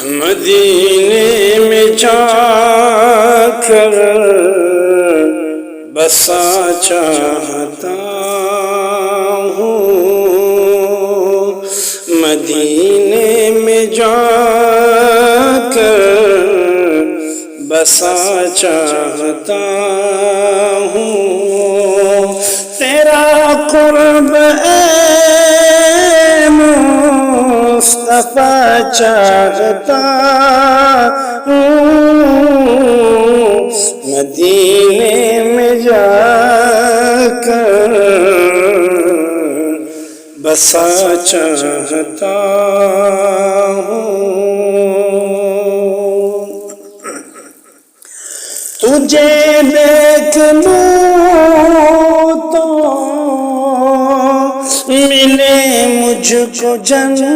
مدینے میں جا کر بسا چاہتا ہوں، مدینے میں جا کر بسا چاہتا ہوں، تیرا قرب اے مصطفیٰ چاہتا ہوں، مدینے میں جا کر بسا چاہتا ہوں۔ تجھے دیکھ لوں تو ملے مجھ کو جنت،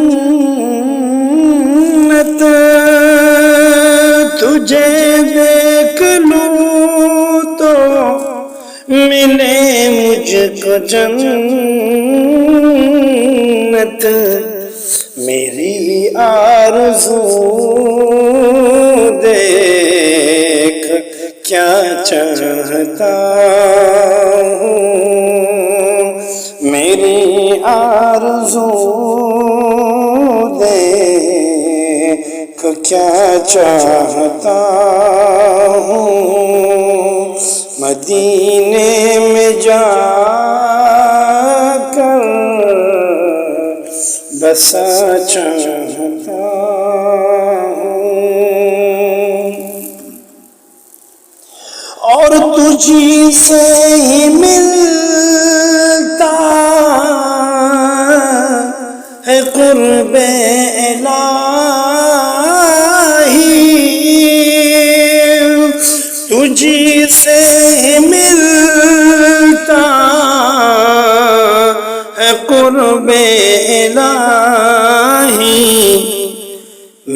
تجھے دیکھ لوں تو ملے مجھ کو جنت، میری آرزو دیکھ کیا چاہتا ہوں، میری آرزو دیکھ کیا چاہتا ہوں، مدینے میں جا کر بسا چاہتا ہوں، اور تجھی سے ہی ملتا ہے قرب الہی، تجھی سے ہی ملتا ہے قرب الہی،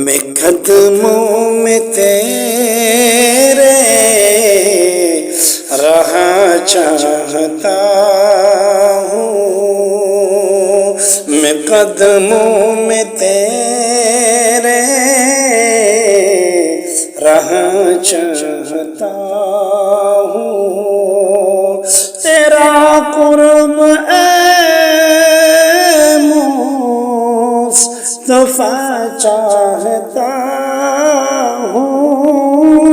میں قدموں میں تیرے رہا چاہتا ہوں، میں قدموں میں تیرے رہا چاہتا ہوں، تیرا قرب اے مصطفیٰ چاہتا ہوں،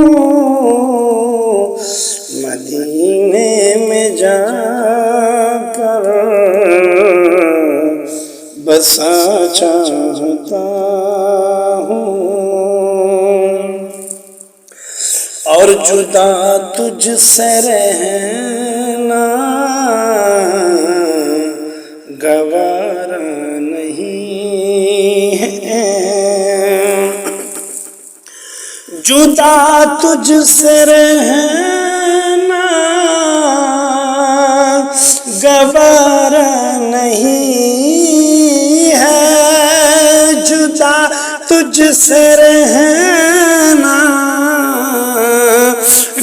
مدینے میں جا کر بسا چاہتا ہوں، اور جدا تجھ سے رہنا گوارا نہیں ہے، جدا تجھ سے رہنا گوارا نہیں ہے، جدا تجھ سے رہنا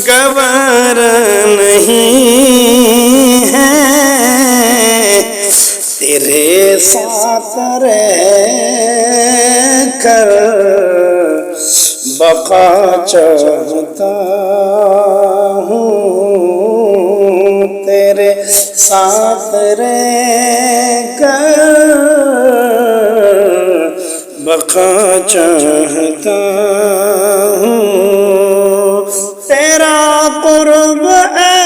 گوارا نہیں ہے، تیرے ساتھ رہ کر بقا چاہتا ہوں، تیرے ساتھ رہ کر بقا چاہتا ہوں، تیرا قرب اے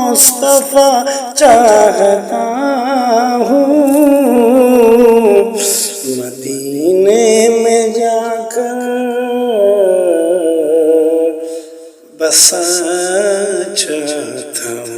مصطفیٰ چاہتا ہوں، مدینے میں جا کر بسا چاہتا ہوں۔